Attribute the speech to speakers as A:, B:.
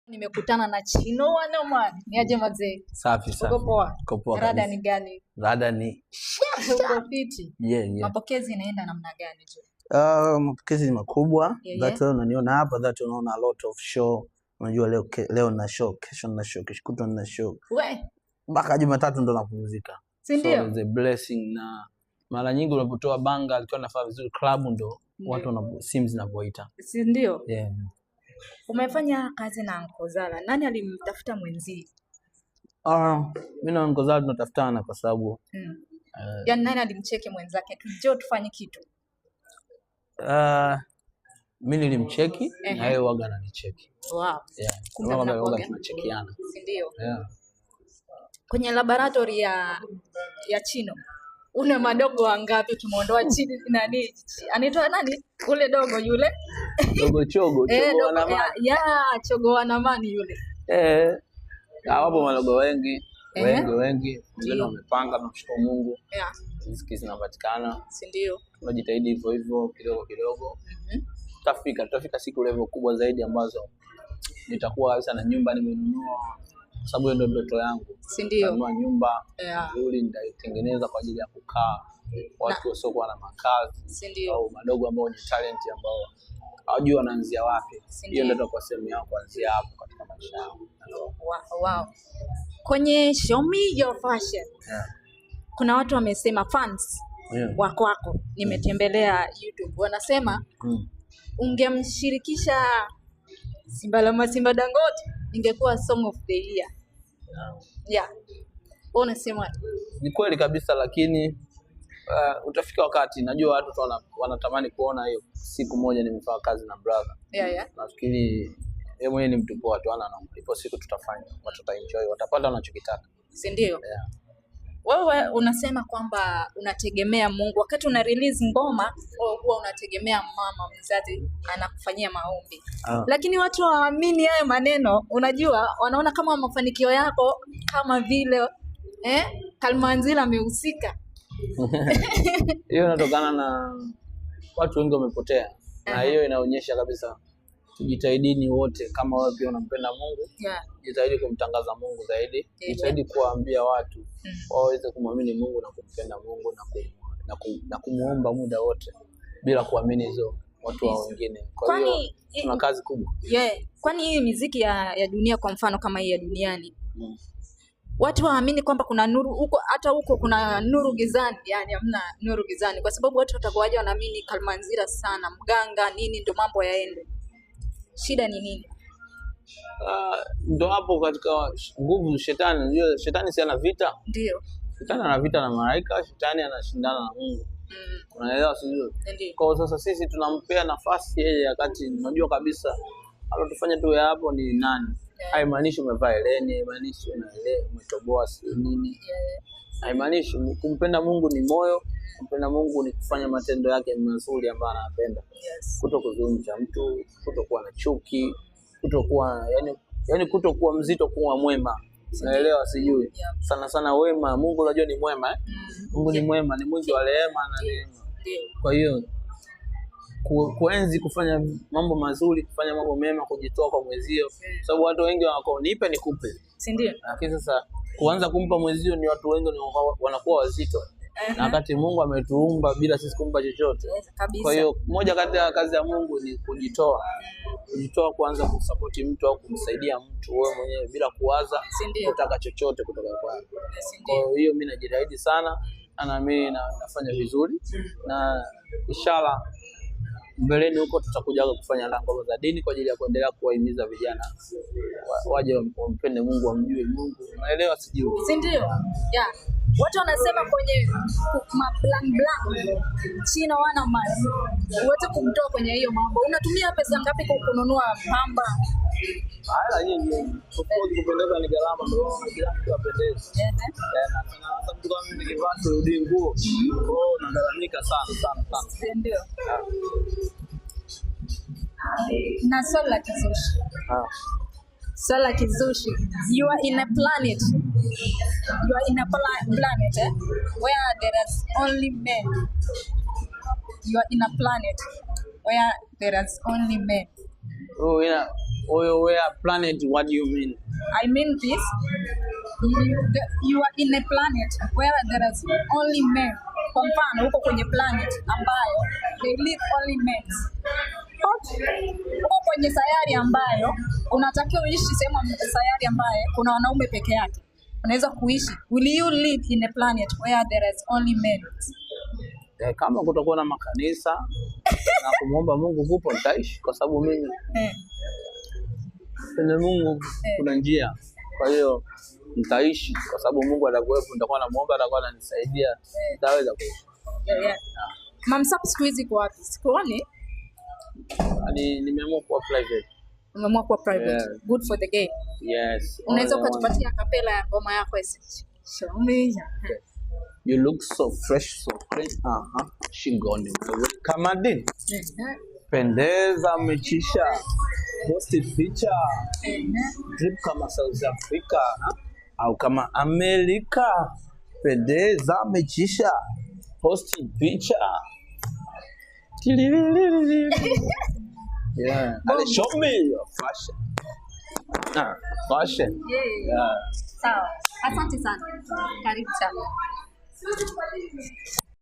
A: Nimekutana na Chino Wanaman. Ni aje mazee?
B: Safi safi.
A: Uko poa?
B: Uko poa.
A: Rada ni gani?
B: Rada ni
A: Uko fiti?
B: Yeah.
A: Mapokezi inaenda namna gani tu?
B: Mapokezi ni makubwa.
A: Yeah.
B: Unaniona hapa, unaona a lot of show. Unajua leo na show, kesho na show, kesho kutwa na show. Mpaka Jumatatu ndo napumzika.
A: Si ndio?
B: So the blessing, na mara nyingi unapotoa banga alikuwa nafaa vizuri club ndo watu wana sims zinavoita.
A: Si ndio?
B: Yeah.
A: Umefanya kazi na Nkozala. Nani alimtafuta mwenzi?
B: Mimi na Nkozala tunatafutana kwa sababu
A: yaani nani alimcheki mwenzake? Tujio tufanye kitu.
B: Mimi nilimcheki na yeye waga ananicheki.
A: Wow.
B: Yeah. Kumbe waga tunachekiana.
A: Si ndio?
B: Yeah.
A: Kwenye laboratory ya Chino. Una madogo wangapi? Tumeondoa chini nani? Anaitwa nani? Ule dogo yule.
B: Chogo wanamani.
A: Chogo wanamani yule.
B: Wapo madogo wengi. Wengi. Wengine wamepanga, tunashukuru Mungu.
A: Yeah.
B: Riziki zinapatikana.
A: Si ndio?
B: Tunajitahidi hivyo kidogo. Tutafika siku level kubwa zaidi ambazo nitakuwa kabisa na nyumba nimenunua. Sababu ndio ndoto yangu.
A: Si ndio?
B: Kununua nyumba nzuri nitaitengeneza kwa ajili ya kukaa watu wasiokuwa na makazi.
A: Si ndio?
B: Au madogo ambao ni talent ambao hawajui wanaanzia wapi. Hiyo ndio itakuwa sehemu yao kuanzia hapo katika maisha yao.
A: Wow. Kwenye Show Me Your Fashion. Kuna watu wamesema fans wako nimetembelea YouTube wanasema ungemshirikisha Simba Dangote ingekuwa song of the year. Yeah. Unasema
B: ni kweli kabisa, lakini utafika wakati najua watu wanatamani kuona hiyo siku moja nimefanya kazi na brother.
A: Yeah.
B: Nafikiri yeye mwenyewe ni mtu poa tu, ipo siku tutafanya, watu wataenjoy, watapata wanachokitaka.
A: Si ndio?
B: Yeah.
A: Wewe unasema kwamba unategemea Mungu wakati una release ngoma, huwa unategemea mama mzazi anakufanyia maombi. Lakini watu hawaamini hayo maneno, unajua wanaona kama mafanikio yako kama vile Kalmanzila amehusika.
B: Hiyo inatokana na watu wengi wamepotea. Na hiyo inaonyesha kabisa tujitahidini wote, kama wewe pia unampenda Mungu, jitahidi kumtangaza Mungu zaidi, jitahidi kuwaambia watu waweze kumwamini Mungu na kumpenda Mungu na kumuomba muda wote bila kuamini hizo watu wa wengine. Kwa hiyo tuna kazi kubwa.
A: Kwani hii muziki ya dunia, kwa mfano kama hii ya duniani, watu waamini kwamba kuna nuru huko, hata huko kuna nuru gizani, yani hamna nuru gizani, kwa sababu watu watakuwaje wanaamini Kalmanzila sana, mganga nini ndio mambo yaende. Shida ni nini?
B: Ndio hapo katika nguvu shetani. Unajua shetani si ana vita?
A: Ndio.
B: Shetani ana vita na malaika, shetani anashindana na Mungu. Unaelewa sio? Kwa sasa sisi tunampea nafasi yeye, wakati unajua kabisa alotufanya tu hapo ni nani. Haimaanishi umevaa eleni, haimaanishi umetoboa si nini. Haimaanishi. Kumpenda Mungu ni moyo, kumpenda Mungu ni kufanya matendo yake mazuri ambayo anapenda. Kutokuzungumza mtu, kutokuwa na chuki, kutokuwa yani kutokuwa mzito, kuwa mwema. Unaelewa sijui. Sana wema. Mungu unajua ni mwema. Mungu ni mwema, ni mwingi wa rehema na neema. Kwa hiyo kuenzi kufanya mambo mazuri, kufanya mambo mema, kujitoa kwa mwezio. Sababu watu wengi wako nipe nikupe.
A: Si ndio?
B: Lakini sasa kuanza kumpa mwezio ni watu wengi wanakuwa wazito. Na wakati Mungu ametuumba bila sisi kumpa chochote. Kwa hiyo moja kati ya kazi ya Mungu ni kujitoa. Kujitoa, kuanza kumsupport mtu au kumsaidia mtu wewe mwenyewe bila kuwaza kutaka chochote kutoka kwake. Kwa hiyo mimi najitahidi sana na mimi nafanya vizuri, na inshallah mbeleni huko tutakuja kufanya ngoma za dini kwa ajili ya kuendelea kuwahimiza vijana waje wampende Mungu, wamjue Mungu. Unaelewa sijui.
A: Si ndio? Yeah. Watu wanasema kwenye blank Chino Wanaman uweze kumtoa kwenye hiyo mambo. Unatumia pesa ngapi kwa kununua pamba?
B: Haya nyingi. Kupendeza ni gharama, ndio kila mtu apendeze. Na mtu kama mimi nikivaa surudi nguo, nagaramika sana.
A: Ndio. Na swali la kizushi. So like Zushi, you are in a planet. You are in a planet where there is only men. You are in a planet where there is only men.
B: Where planet, what do you mean?
A: I mean this. You are in a planet where there is only men. Kwa mfano huko kwenye planet ambayo they live only men. Huko kwenye sayari ambayo unatakiwa uishi sehemu sayari ambayo kuna wanaume peke yake. Unaweza kuishi. Will you live in a planet where there is only men?
B: Kama kutakuwa na makanisa na kumwomba Mungu hupo nitaishi kwa sababu mimi na Mungu kuna njia. Kwa hiyo nitaishi kwa sababu Mungu atakuwepo, nitakuwa namuomba, atakuwa ananisaidia, nitaweza kuishi.
A: Mamsap siku hizi kwa wapi? Sikuoni.
B: Nimeamua kuwa private.
A: Umeamua kuwa private. Yeah. Good for the game.
B: Yes.
A: Unaweza kutupatia kapela ya ngoma yako hizi? Show me.
B: You look so fresh, so clean. Shingoni. Kama din. Pendeza mechisha. Posti picha. Trip kama South Africa. Au kama Amerika. Pendeza mechisha. Posti picha. Yeah. And show me your fashion. Fashion.
A: Yeah. Sawa. Asante sana. Karibu sana.